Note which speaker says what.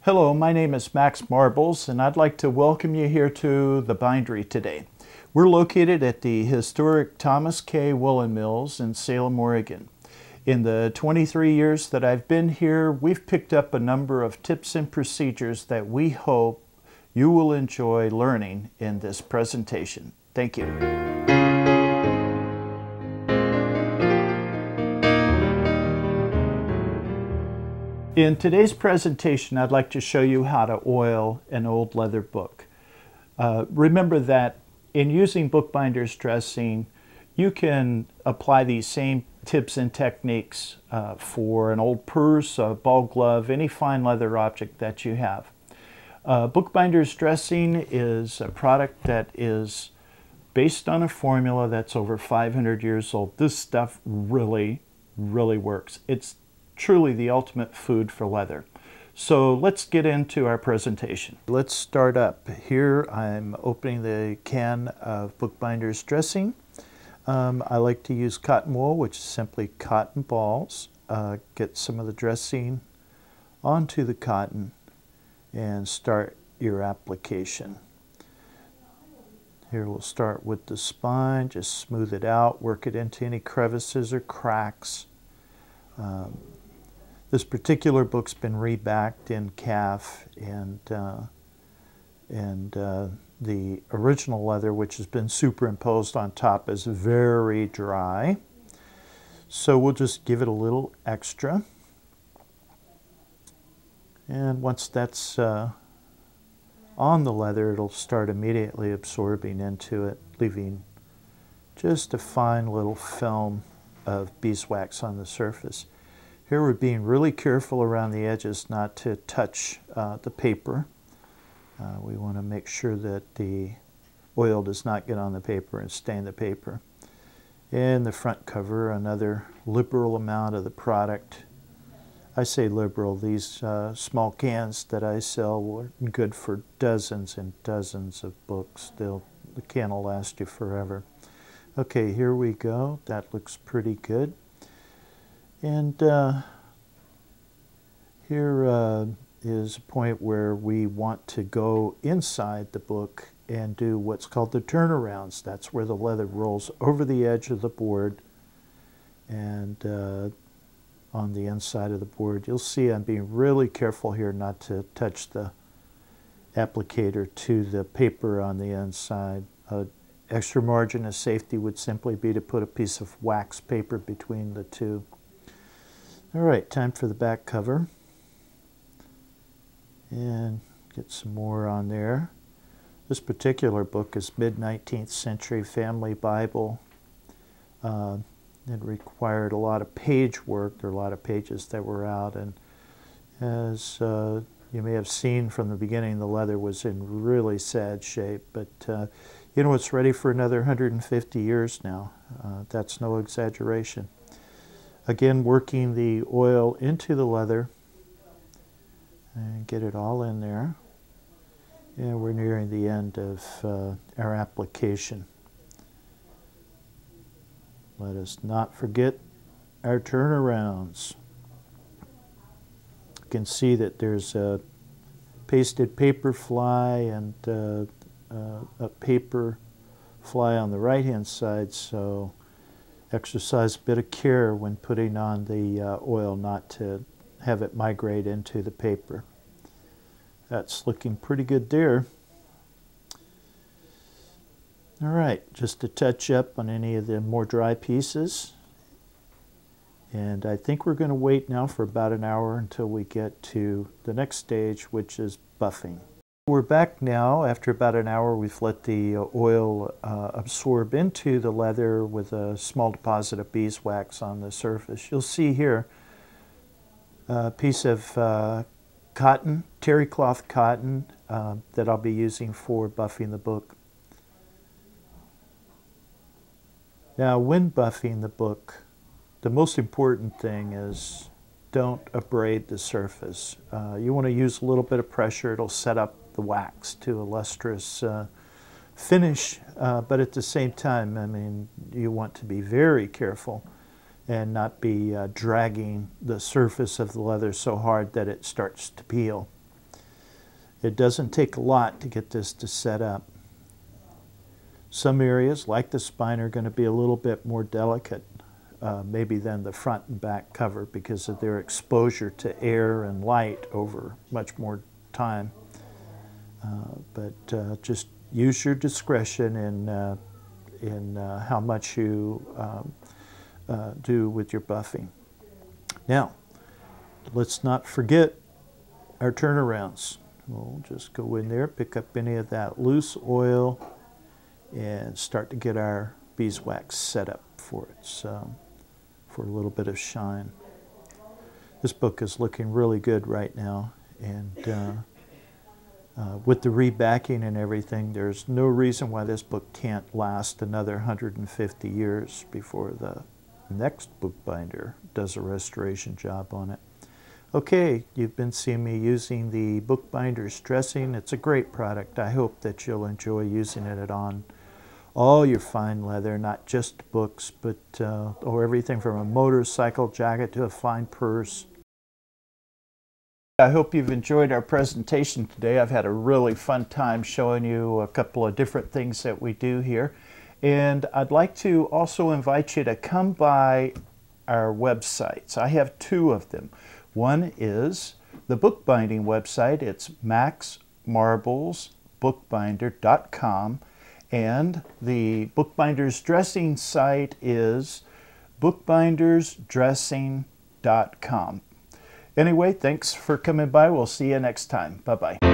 Speaker 1: Hello, my name is Max Marbles, and I'd like to welcome you here to the bindery today. We're located at the historic Thomas K. Woolen Mills in Salem, Oregon. In the 23 years that I've been here, we've picked up a number of tips and procedures that we hope you will enjoy learning in this presentation. Thank you. In today's presentation, I'd like to show you how to oil an old leather book. Remember that in using Bookbinders Dressing, you can apply these same tips and techniques for an old purse, a ball glove, any fine leather object that you have. Bookbinders Dressing is a product that is based on a formula that's over 500 years old. This stuff really works. It's truly the ultimate food for leather. So let's get into our presentation. Let's start up. Here I'm opening the can of Bookbinders Dressing. I like to use cotton wool, which is simply cotton balls. Get some of the dressing onto the cotton and start your application. Here we'll start with the spine, just smooth it out, work it into any crevices or cracks. This particular book's been rebacked in calf, and the original leather, which has been superimposed on top, is very dry. So we'll just give it a little extra. And once that's on the leather, it'll start immediately absorbing into it, leaving just a fine little film of beeswax on the surface. Here we're being really careful around the edges not to touch the paper. We want to make sure that the oil does not get on the paper and stain the paper. And the front cover, another liberal amount of the product. I say liberal, these small cans that I sell are good for dozens and dozens of books. The can will last you forever. Okay, here we go. That looks pretty good. And here is a point where we want to go inside the book and do what's called the turnarounds. That's where the leather rolls over the edge of the board and on the inside of the board. You'll see I'm being really careful here not to touch the applicator to the paper on the inside. Extra margin of safety would simply be to put a piece of wax paper between the two. All right, time for the back cover. And get some more on there. This particular book is mid-19th century family Bible. It required a lot of page work. There are a lot of pages that were out, and as you may have seen from the beginning, the leather was in really sad shape, but you know, it's ready for another 150 years now. That's no exaggeration. Again, working the oil into the leather and get it all in there. And we're nearing the end of our application. Let us not forget our turnarounds. You can see that there's a pasted paper fly and a paper fly on the right-hand side, so exercise a bit of care when putting on the oil not to have it migrate into the paper. That's looking pretty good there. All right, just to touch up on any of the more dry pieces. And I think we're going to wait now for about an hour until we get to the next stage, which is buffing. We're back now. After about an hour, we've let the oil absorb into the leather with a small deposit of beeswax on the surface. You'll see here a piece of cotton, terry cloth cotton, that I'll be using for buffing the book. Now, when buffing the book, the most important thing is don't abrade the surface. You want to use a little bit of pressure. It'll set up the wax to a lustrous finish, but at the same time, I mean, you want to be very careful and not be dragging the surface of the leather so hard that it starts to peel. It doesn't take a lot to get this to set up. Some areas, like the spine, are going to be a little bit more delicate, maybe than the front and back cover, because of their exposure to air and light over much more time. But just use your discretion in how much you do with your buffing. Now, let's not forget our turnarounds. We'll just go in there, pick up any of that loose oil, and start to get our beeswax set up for it, so for a little bit of shine. This book is looking really good right now, and with the rebacking and everything, there's no reason why this book can't last another 150 years before the next bookbinder does a restoration job on it. Okay, you've been seeing me using the Bookbinders Dressing. It's a great product. I hope that you'll enjoy using it on all your fine leather, not just books, but or everything from a motorcycle jacket to a fine purse. I hope you've enjoyed our presentation today. I've had a really fun time showing you a couple of different things that we do here. And I'd like to also invite you to come by our websites. I have two of them. One is the bookbinding website. It's maxmarblesbookbinder.com. And the Bookbinders Dressing site is bookbindersdressing.com. Anyway, thanks for coming by. We'll see you next time. Bye-bye.